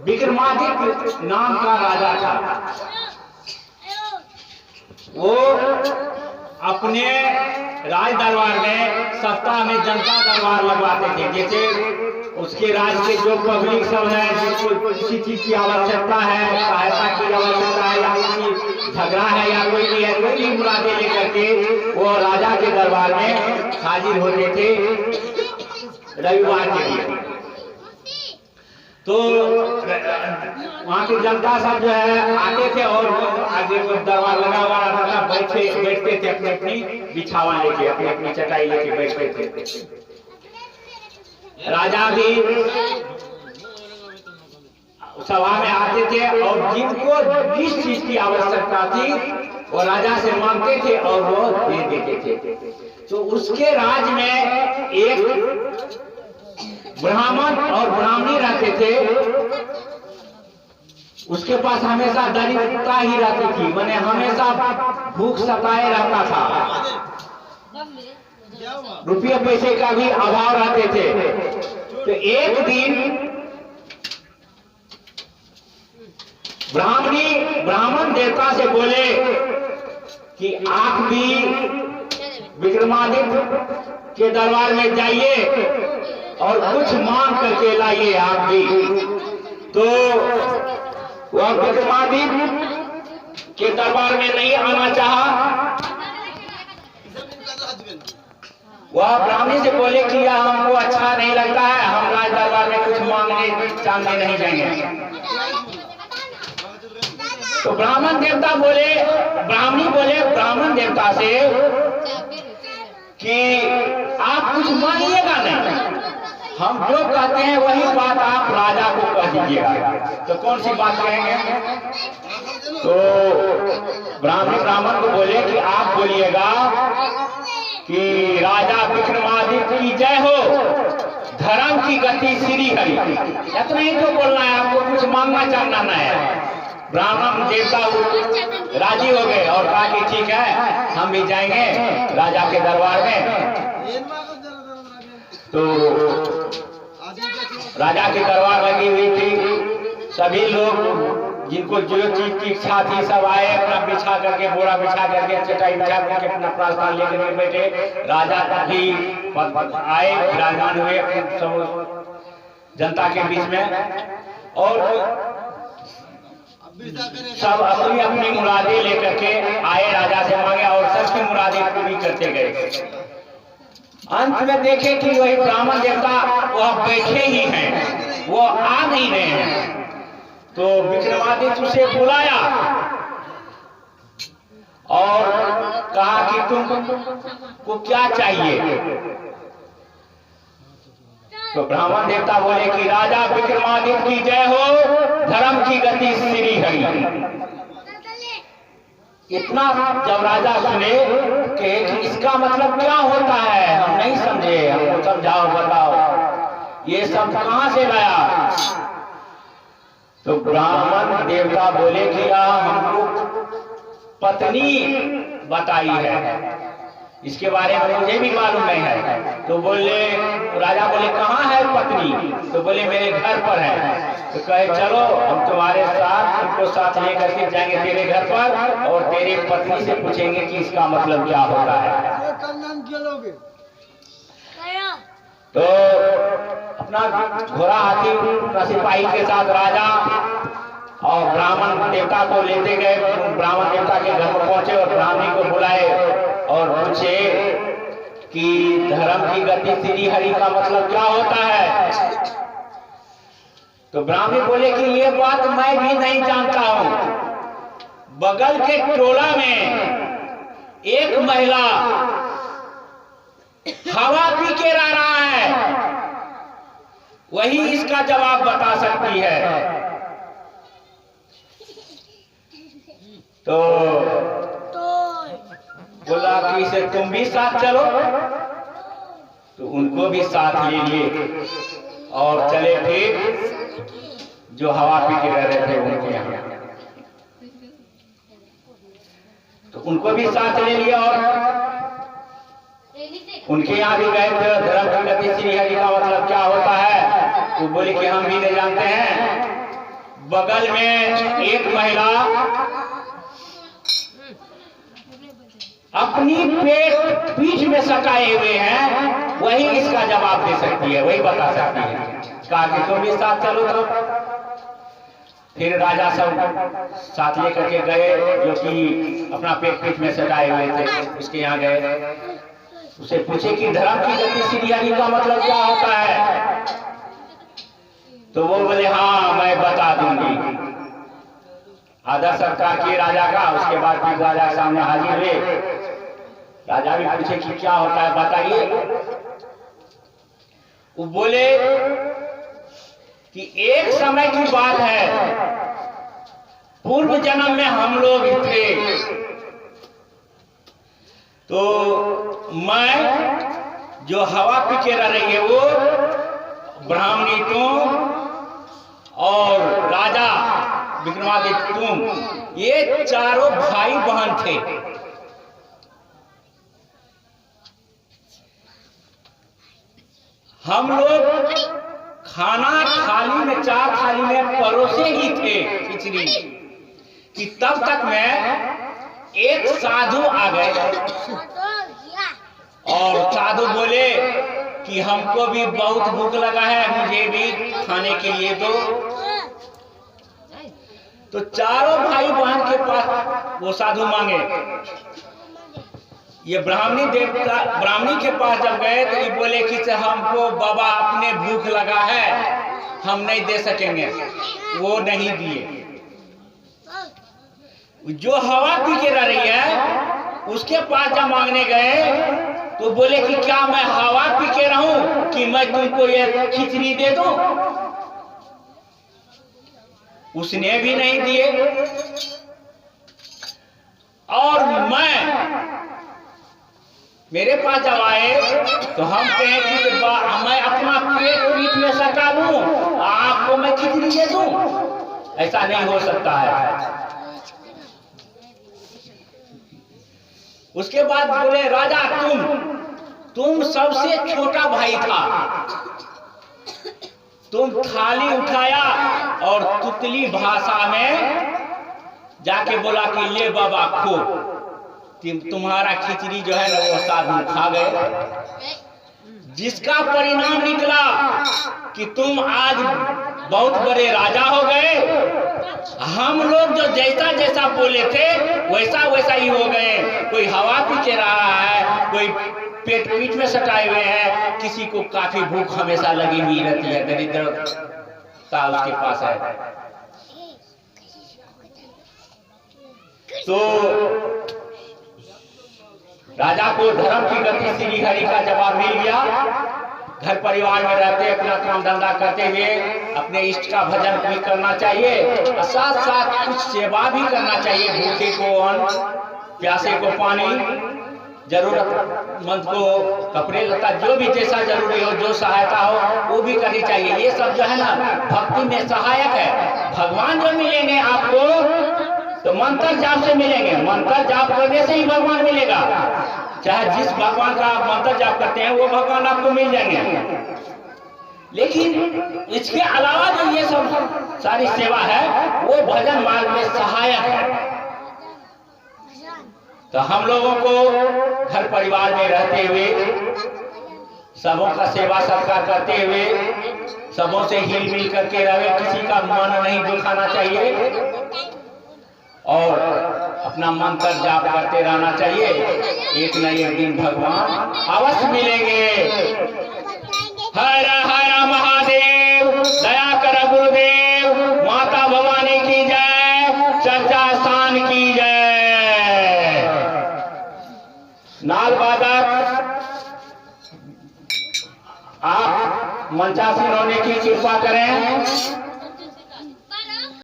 विक्रमादित्य नाम का राजा था। वो अपने राज दरबार में सप्ताह में जनता दरबार लगवाते थे। जैसे उसके राज के जो पब्लिक सब है, जिसको किसी चीज की आवश्यकता है, सहायता की आवश्यकता है, या किसी झगड़ा है या कोई भी है, कोई भी मुरादे लेकर के वो राजा के दरबार में हाजिर होते थे रविवार के दिन। तो वहाँ की जनता सब जो है आते थे और आगे दरबार लगा हुआ रहता था, बैठते थे अपनी अपनी बिछावा लेके, अपनी अपनी चटाई लेके बैठते थे। राजा भी सभा में आते थे और जिनको जिस चीज की आवश्यकता थी वो राजा से मांगते थे और वो दे देते थे। तो उसके राज में एक ब्राह्मण और ब्राह्मणी रहते थे। उसके पास हमेशा दरिद्रता ही रहती थी, माने हमेशा भूख सताए रहता था, रुपये पैसे का भी अभाव रहते थे। तो एक दिन ब्राह्मण देवता से बोले कि आप भी विक्रमादित्य के दरबार में जाइए और कुछ मांग करके लाइए आप भी। तो वह विक्रमादित्य के दरबार में नहीं आना चाहा। वह ब्राह्मणी से बोले कि यह हमको अच्छा नहीं लगता है, हम राज दरबार में कुछ मांगने चाहने नहीं जाएंगे। तो ब्राह्मण देवता बोले, ब्राह्मणी बोले ब्राह्मण देवता से कि आप कुछ मांगिएगा नहीं, हम जो कहते हैं वही बात आप राजा को कह दीजिएगा। तो कौन सी बात कहेंगे? तो ब्राह्मण को बोले कि आप बोलिएगा कि राजा विक्रमादित्य की जय हो, धर्म की गति श्री हरि। इतना ही तो बोलना है, आपको कुछ मांगना चाहना न है। ब्राह्मण देवता राजी हो गए और कहा कि ठीक है, हम भी जाएंगे राजा के दरबार में। तो राजा की दरबार लगी हुई थी, सभी लोग जिनको जो चीज की इच्छा थी सब आए, अपना बिछा करके, बोरा बिछा करके, चटाई बिछा करके अपना प्रार्थना लेकर बैठे। राजा भी आए, विराजमान हुए सब जनता के बीच में और सब अपनी अपनी मुरादें लेकर के आए, राजा से मांगे और सबकी मुरादें पूरी करते गए। अंत में देखे कि वही ब्राह्मण देवता वह बैठे ही हैं, वो आ नहीं रहे हैं। तो विक्रमादित्य उसे बुलाया और कहा कि तुमको क्या चाहिए? तो ब्राह्मण देवता बोले कि राजा विक्रमादित्य की जय हो, धर्म की गति श्री हरि। इतना जब राजा सुने कि इसका मतलब क्या होता है, हम नहीं समझे, हमको समझाओ, बताओ ये सब कहां से लाया? तो ब्राह्मण देवता बोले कि हमको पत्नी बताई है, इसके बारे में मुझे भी मालूम नहीं है। तो बोले, राजा बोले कहाँ है पत्नी? तो बोले मेरे घर पर है। तो कहे चलो हम तुम्हारे साथ, तुमको साथ लेकर के जाएंगे तेरे घर पर और तेरी पत्नी से पूछेंगे कि इसका मतलब क्या होता है। तो अपना घोड़ा हाथी का सिपाही के साथ राजा और ब्राह्मण देवता को लेते गए। ब्राह्मण देवता के घर पर पहुंचे और ब्राह्मणी को बुलाए और पूछे कि धर्म की गति श्री हरि का मतलब क्या होता है? तो ब्राह्मणी बोले कि ये बात मैं भी नहीं जानता हूं। बगल के टोला में एक महिला हवा पी के रह रहा है, वही इसका जवाब बता सकती है। तो बोला कि इसे तुम भी साथ चलो। तो उनको भी साथ ले लिए और चले थे जो हवा पी के रह रहे थे उनके यहाँ। तो उनको भी साथ ले लिया और उनके यहाँ भी गए थे। धर्म की गति श्री हरि का मतलब क्या होता है? तो बोले कि हम भी नहीं जानते हैं। बगल में एक महिला अपनी पीठ में सटाए हुए हैं, वही इसका जवाब दे सकती है, वही बता सकती है। कहा कि तुम भी साथ चलो। तो फिर राजा सब साथ लेकर के गए, जो कि अपना पीठ में सटाए हुए थे, उसके यहाँ गए। उसे पूछे कि धर्म की गति सीढ़ी का मतलब क्या होता है? तो वो बोले हाँ मैं बता दूंगी। आदर सत्कार किए राजा का। उसके बाद फिर राजा के सामने हाजिर हुए। राजा भी पूछे कि क्या होता है बताइए। वो बोले कि एक समय की बात है, पूर्व जन्म में हम लोग थे, तो मैं जो हवा पी के रह रही है वो ब्राह्मणी तुम और राजा विक्रमादित्य तुम, ये चारों भाई बहन थे। हम लोग खाना थाली में, 4 थाली में परोसे ही थे खिचड़ी, कि तब तक में एक साधु आ गए और साधु बोले कि हमको भी बहुत भूख लगा है, मुझे भी खाने के लिए दो। तो चारों भाई बहन के पास वो साधु मांगे। ये ब्राह्मणी के पास जब गए तो ये बोले कि हमको बाबा अपने भूख लगा है, हम नहीं दे सकेंगे, वो नहीं दिए। जो हवा पी के रह रही है उसके पास जब मांगने गए तो बोले कि क्या मैं हवा पी के रहूं कि मैं तुमको ये खिचड़ी दे दूं? उसने भी नहीं दिए। और मेरे पास जब आए तो हम कहें कि मैं अपना पीठ में सटा लूं, आपको मैं खिचड़ी दे दूं? ऐसा नहीं हो सकता है। उसके बाद बोले राजा तुम सबसे छोटा भाई था, तुम थाली उठाया और तुतली भाषा में जाके बोला कि ले बाबा खो। तुम्हारा खिचड़ी जो है ना वो साधु खा गए, जिसका परिणाम निकला कि तुम आज बहुत बड़े राजा हो गए। हम लोग जो जैसा जैसा बोले थे वैसा वैसा ही हो गए। कोई हवा पी के रहा है, कोई पीठ में सटाए हुए हैं, किसी को काफी भूख हमेशा लगी हुई रहती है, दरिद्रता उसके पास है। तो राजा को धर्म की गति श्री हरि का जवाब मिल गया। घर परिवार में रहते अपना काम धंधा करते हुए अपने इष्ट का भजन भी करना चाहिए, साथ साथ कुछ सेवा भी करना चाहिए। भूखे को अन्न, प्यासे को पानी, जरूरतमंद को कपड़े लता, जो भी जैसा जरूरी हो, जो सहायता हो वो भी करनी चाहिए। ये सब जो है ना भक्ति में सहायक है। भगवान जो मिलेंगे आपको तो मंत्र जाप से मिलेंगे। मंत्र जाप करने से ही भगवान मिलेगा। चाहे जिस भगवान का आप मंत्र जाप करते हैं वो भगवान आपको मिल जाएंगे। लेकिन इसके अलावा जो ये सब सारी सेवा है वो भजन मार्ग में सहायक है। तो हम लोगों को घर परिवार में रहते हुए सबों का सेवा सत्कार करते हुए सबों से हिल मिल करके रहे, किसी का मन नहीं दुखाना चाहिए और अपना मंत्र जाप करते रहना चाहिए। एक न एक दिन भगवान अवश्य मिलेंगे। हर हर महादेव, दया कर गुरुदेव, माता भवानी की जय, चर्चा स्थान की जय। नाल वादक आप मंचासीन होने की कृपा करें।